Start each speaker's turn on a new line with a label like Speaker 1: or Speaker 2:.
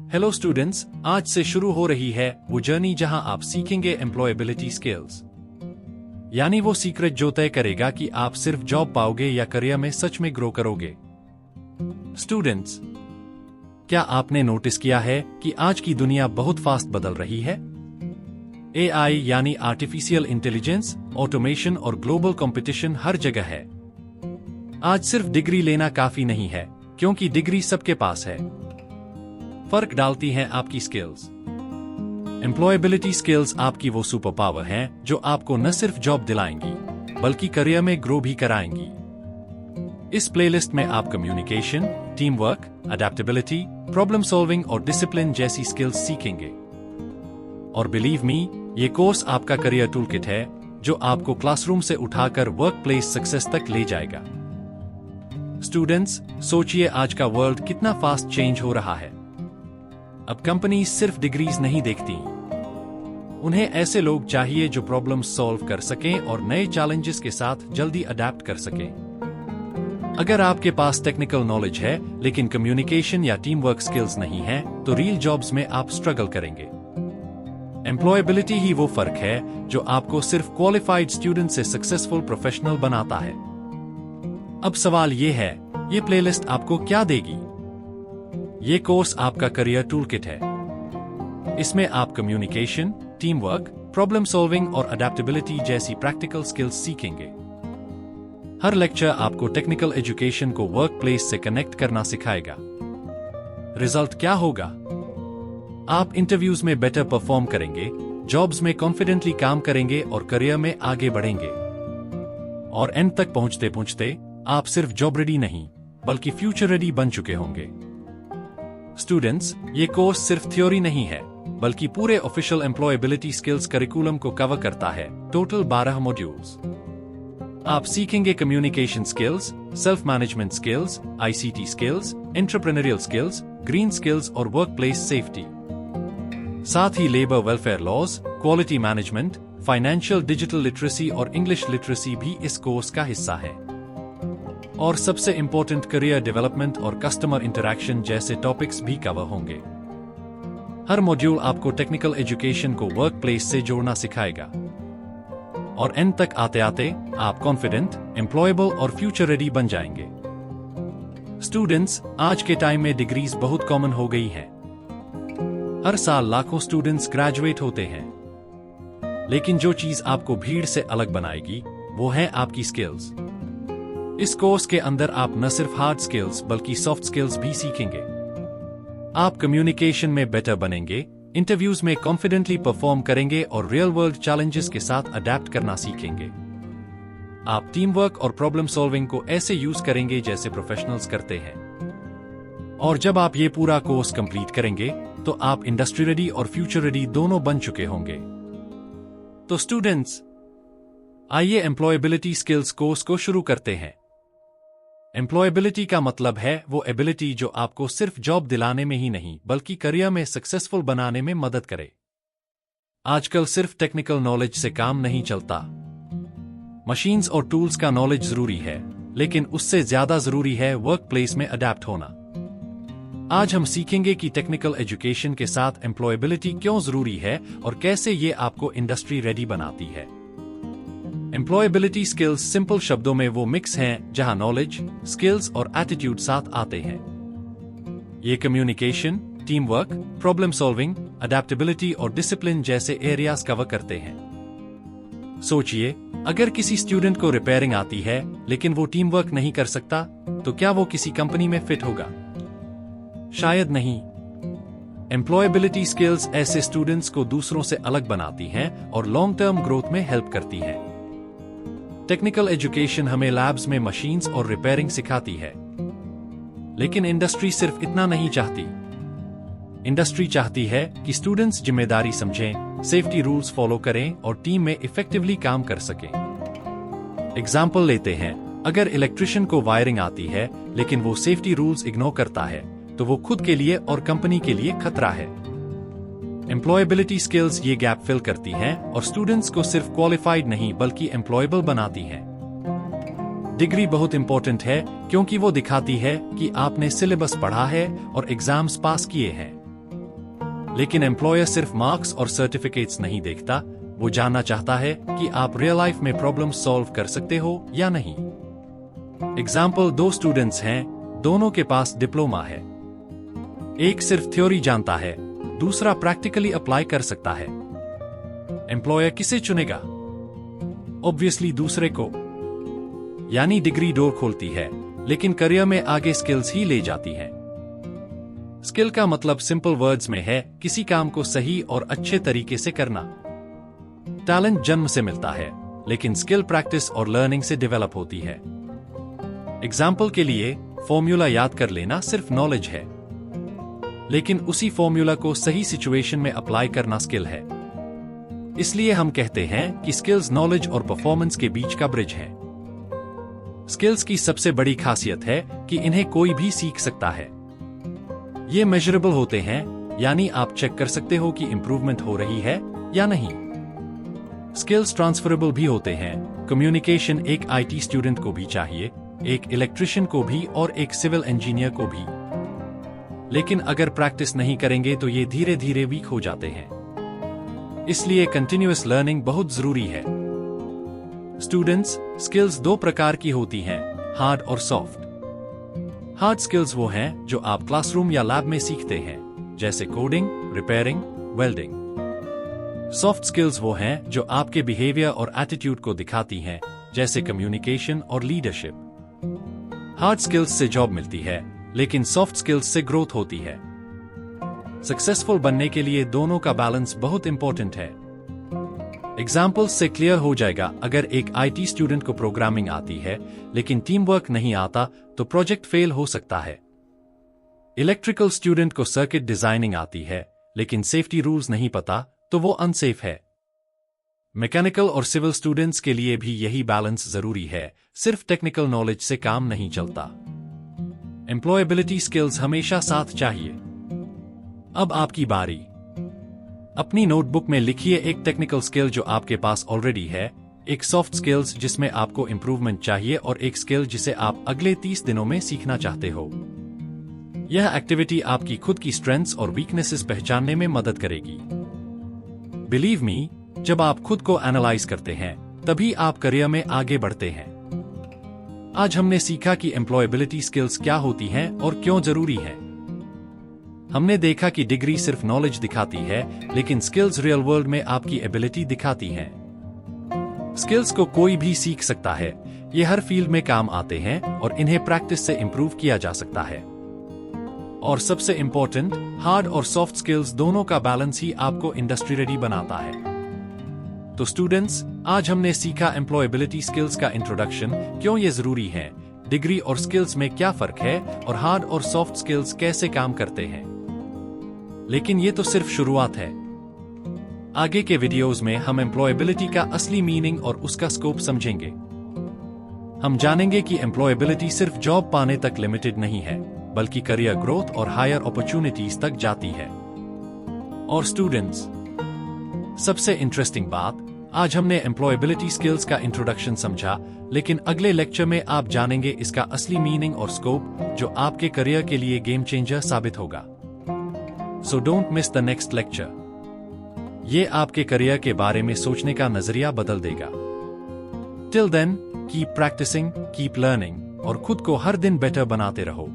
Speaker 1: Hello students, आज से शुरू हो रही है वो जर्नी जहां आप सीखेंगे एम्प्लॉयबिलिटी स्किल्स, यानी वो सीक्रेट जो तय करेगा कि आप सिर्फ जॉब पाओगे या करियर में सच में ग्रो करोगे। स्टूडेंट्स, क्या आपने नोटिस किया है कि आज की दुनिया बहुत फास्ट बदल रही है? एआई यानी आर्टिफिशियल इंटेलिजेंस, ऑटोमेशन और ग्लोबल कंपटीशन हर जगह है। आज सिर्फ डिग्री लेना काफी नहीं है, क्योंकि डिग्री सबके पास है। फर्क डालती हैं आपकी स्किल्स। एम्प्लॉयबिलिटी स्किल्स आपकी वो सुपर पावर हैं जो आपको न सिर्फ जॉब दिलाएंगी बल्कि करियर में ग्रो भी कराएंगी। इस प्लेलिस्ट में आप communication, team work, adaptability, problem solving और डिसिप्लिन जैसी स्किल्स सीखेंगे। और बिलीव मी, ये कोर्स आपका करियर टूलकिट है जो आपको क्लासरूम से उठाकर वर्क प्लेस सक्सेस तक ले जाएगा। स्टूडेंट्स, सोचिए आज का वर्ल्ड कितना फास्ट चेंज हो रहा है। अब कंपनी सिर्फ डिग्रीज नहीं देखती, उन्हें ऐसे लोग चाहिए जो प्रॉब्लम सॉल्व कर सकें और नए चैलेंजेस के साथ जल्दी अडेप्ट कर सकें। अगर आपके पास टेक्निकल नॉलेज है लेकिन कम्युनिकेशन या टीम वर्क स्किल्स नहीं है, तो रियल जॉब्स में आप स्ट्रगल करेंगे। एम्प्लॉयबिलिटी ही वो फर्क है जो आपको सिर्फ क्वालिफाइड स्टूडेंट से सक्सेसफुल प्रोफेशनल बनाता है। अब सवाल ये है, ये प्लेलिस्ट आपको क्या देगी? ये कोर्स आपका करियर टूलकिट है। इसमें आप communication, team work, problem solving और अडेप्टेबिलिटी जैसी प्रैक्टिकल स्किल्स सीखेंगे। हर लेक्चर आपको टेक्निकल एजुकेशन को वर्क प्लेस से कनेक्ट करना सिखाएगा। रिजल्ट क्या होगा? आप इंटरव्यूज में बेटर परफॉर्म करेंगे, जॉब्स में कॉन्फिडेंटली काम करेंगे और करियर में आगे बढ़ेंगे। और एंड तक पहुंचते पहुंचते आप सिर्फ जॉब रेडी नहीं बल्कि फ्यूचर रेडी बन चुके होंगे। स्टूडेंट्स, ये कोर्स सिर्फ थ्योरी नहीं है बल्कि पूरे ऑफिशियल एम्प्लॉयबिलिटी स्किल्स करिकुलम को कवर करता है। Total 12 modules. आप सीखेंगे communication skills, self management skills, ICT skills, entrepreneurial skills, green skills और वर्क प्लेस सेफ्टी। साथ ही labour welfare laws, quality management, financial digital literacy और इंग्लिश लिटरेसी भी इस कोर्स का हिस्सा है। और सबसे इंपॉर्टेंट करियर डेवलपमेंट और कस्टमर इंटरैक्शन जैसे टॉपिक्स भी कवर होंगे। हर मॉड्यूल आपको टेक्निकल एजुकेशन को वर्क प्लेस से जोड़ना सिखाएगा। और एंड तक आते आते आप कॉन्फिडेंट, एम्प्लॉयबल और फ्यूचर रेडी बन जाएंगे। स्टूडेंट्स, आज के टाइम में डिग्रीज बहुत कॉमन हो गई हैं। हर साल लाखों स्टूडेंट्स ग्रेजुएट होते हैं, लेकिन जो चीज आपको भीड़ से अलग बनाएगी वो है आपकी स्किल्स। इस कोर्स के अंदर आप न सिर्फ हार्ड स्किल्स बल्कि सॉफ्ट स्किल्स भी सीखेंगे। आप कम्युनिकेशन में बेटर बनेंगे, इंटरव्यूज में कॉन्फिडेंटली परफॉर्म करेंगे और रियल वर्ल्ड चैलेंजेस के साथ अडेप्ट करना सीखेंगे। आप टीम वर्क और प्रॉब्लम सॉल्विंग को ऐसे यूज करेंगे जैसे प्रोफेशनल्स करते हैं। और जब आप ये पूरा कोर्स कंप्लीट करेंगे तो आप इंडस्ट्री रेडी और फ्यूचर रेडी दोनों बन चुके होंगे। तो स्टूडेंट्स, आइए एम्प्लॉयबिलिटी स्किल्स कोर्स को शुरू करते हैं। एम्प्लॉयबिलिटी का मतलब है वो एबिलिटी जो आपको सिर्फ जॉब दिलाने में ही नहीं बल्कि करियर में सक्सेसफुल बनाने में मदद करे। आजकल सिर्फ टेक्निकल नॉलेज से काम नहीं चलता। मशीन्स और टूल्स का नॉलेज जरूरी है, लेकिन उससे ज्यादा जरूरी है वर्क प्लेस में अडेप्ट होना। आज हम सीखेंगे कि टेक्निकल एजुकेशन के साथ एम्प्लॉयबिलिटी क्यों जरूरी है और कैसे ये आपको इंडस्ट्री रेडी बनाती है। एम्प्लॉयबिलिटी स्किल्स सिंपल शब्दों में वो मिक्स हैं जहां नॉलेज, स्किल्स और एटीट्यूड साथ आते हैं। ये communication, team work, problem solving, adaptability और डिसिप्लिन जैसे एरियाज कवर करते हैं। सोचिए, अगर किसी स्टूडेंट को रिपेयरिंग आती है लेकिन वो टीम वर्क नहीं कर सकता, तो क्या वो किसी कंपनी में फिट होगा? शायद नहीं। एम्प्लॉयबिलिटी स्किल्स ऐसे स्टूडेंट्स को दूसरों से अलग बनाती हैं और लॉन्ग टर्म ग्रोथ में हेल्प करती हैं। टेक्निकल एजुकेशन हमें लैब्स में मशीन्स और रिपेयरिंग सिखाती है, लेकिन इंडस्ट्री सिर्फ इतना नहीं चाहती। इंडस्ट्री चाहती है कि स्टूडेंट्स जिम्मेदारी समझें, सेफ्टी रूल्स फॉलो करें और टीम में इफेक्टिवली काम कर सकें। एग्जाम्पल लेते हैं, अगर इलेक्ट्रिशियन को वायरिंग आती है लेकिन वो सेफ्टी रूल्स इग्नोर करता है, तो वो खुद के लिए और कंपनी के लिए खतरा है। एम्प्लॉयबिलिटी स्किल्स ये गैप फिल करती हैं और स्टूडेंट्स को सिर्फ क्वालिफाइड नहीं बल्कि एम्प्लॉयबल बनाती हैं। डिग्री बहुत इंपॉर्टेंट है क्योंकि वो दिखाती है कि आपने सिलेबस पढ़ा है और एग्जाम्स पास किए हैं। लेकिन एम्प्लॉयर सिर्फ मार्क्स और सर्टिफिकेट्स नहीं देखता, वो जानना चाहता है कि आप रियल लाइफ में प्रॉब्लम सॉल्व कर सकते हो या नहीं। एग्जाम्पल, 2 स्टूडेंट्स हैं, दोनों के पास डिप्लोमा है। एक सिर्फ थ्योरी जानता है, दूसरा प्रैक्टिकली अप्लाई कर सकता है। एम्प्लॉयर किसे चुनेगा? ऑब्वियसली दूसरे को। यानी डिग्री डोर खोलती है, लेकिन करियर में आगे स्किल्स ही ले जाती है। स्किल का मतलब सिंपल वर्ड्स में है किसी काम को सही और अच्छे तरीके से करना। टैलेंट जन्म से मिलता है, लेकिन स्किल प्रैक्टिस और लर्निंग से डेवलप होती है। एग्जाम्पल के लिए, फॉर्मूला याद कर लेना सिर्फ नॉलेज है, लेकिन उसी फॉर्मूला को सही सिचुएशन में अप्लाई करना स्किल है। इसलिए हम कहते हैं कि स्किल्स नॉलेज और परफॉर्मेंस के बीच का ब्रिज है। स्किल्स की सबसे बड़ी खासियत है कि इन्हें कोई भी सीख सकता है। ये मेजरेबल होते हैं, यानी आप चेक कर सकते हो कि इंप्रूवमेंट हो रही है या नहीं। स्किल्स ट्रांसफरेबल भी होते हैं। कम्युनिकेशन एक IT स्टूडेंट को भी चाहिए, एक इलेक्ट्रिशियन को भी और एक सिविल इंजीनियर को भी। लेकिन अगर प्रैक्टिस नहीं करेंगे तो ये धीरे धीरे वीक हो जाते हैं। इसलिए कंटिन्यूअस लर्निंग बहुत जरूरी है। स्टूडेंट्स, स्किल्स 2 प्रकार की होती हैं, हार्ड और सॉफ्ट। हार्ड स्किल्स वो हैं जो आप क्लासरूम या लैब में सीखते हैं, जैसे coding, repairing, welding. Soft skills वो हैं जो आपके बिहेवियर और एटीट्यूड को दिखाती हैं, जैसे कम्युनिकेशन और लीडरशिप। हार्ड स्किल्स से जॉब मिलती है, लेकिन सॉफ्ट स्किल्स से ग्रोथ होती है। सक्सेसफुल बनने के लिए दोनों का बैलेंस बहुत इंपॉर्टेंट है। एग्जाम्पल्स से क्लियर हो जाएगा, अगर एक IT स्टूडेंट को प्रोग्रामिंग आती है लेकिन टीम वर्क नहीं आता तो प्रोजेक्ट फेल हो सकता है। इलेक्ट्रिकल स्टूडेंट को सर्किट डिजाइनिंग आती है लेकिन सेफ्टी रूल्स नहीं पता तो वो अनसेफ है। मैकेनिकल और सिविल स्टूडेंट्स के लिए भी यही बैलेंस जरूरी है, सिर्फ टेक्निकल नॉलेज से काम नहीं चलता। एम्प्लॉयबिलिटी स्किल्स हमेशा साथ चाहिए। अब आपकी बारी। अपनी नोटबुक में लिखिए एक टेक्निकल स्किल जो आपके पास ऑलरेडी है, एक सॉफ्ट स्किल्स जिसमें आपको इंप्रूवमेंट चाहिए और एक स्किल जिसे आप अगले 30 दिनों में सीखना चाहते हो। यह एक्टिविटी आपकी खुद की स्ट्रेंथ्स और वीकनेसेस पहचानने में मदद करेगी। बिलीव मी, जब आप खुद को एनालाइज करते हैं तभी आप करियर में आगे बढ़ते हैं। आज हमने सीखा कि एम्प्लॉयबिलिटी स्किल्स क्या होती हैं और क्यों जरूरी है। हमने देखा कि डिग्री सिर्फ नॉलेज दिखाती है, लेकिन स्किल्स रियल वर्ल्ड में आपकी एबिलिटी दिखाती हैं। स्किल्स को कोई भी सीख सकता है, ये हर फील्ड में काम आते हैं और इन्हें प्रैक्टिस से इंप्रूव किया जा सकता है। और सबसे इंपॉर्टेंट, हार्ड और सॉफ्ट स्किल्स दोनों का बैलेंस ही आपको इंडस्ट्री रेडी बनाता है। तो स्टूडेंट्स, आज हमने सीखा एम्प्लॉयबिलिटी स्किल्स का इंट्रोडक्शन, क्यों ये जरूरी है, डिग्री और स्किल्स में क्या फर्क है और हार्ड और सॉफ्ट स्किल्स कैसे काम करते हैं। लेकिन ये तो सिर्फ शुरुआत है। आगे के वीडियोस में हम एम्प्लॉयबिलिटी का असली मीनिंग और उसका स्कोप समझेंगे। हम जानेंगे कि एम्प्लॉयबिलिटी सिर्फ जॉब पाने तक लिमिटेड नहीं है, बल्कि करियर ग्रोथ और हायर अपॉर्चुनिटीज तक जाती है। और स्टूडेंट्स, सबसे इंटरेस्टिंग बात, आज हमने एम्प्लॉयबिलिटी स्किल्स का इंट्रोडक्शन समझा, लेकिन अगले लेक्चर में आप जानेंगे इसका असली मीनिंग और स्कोप, जो आपके करियर के लिए गेम चेंजर साबित होगा। So don't miss the next lecture. ये आपके करियर के बारे में सोचने का नजरिया बदल देगा। Till then, keep practising, keep learning और खुद को हर दिन बेटर बनाते रहो।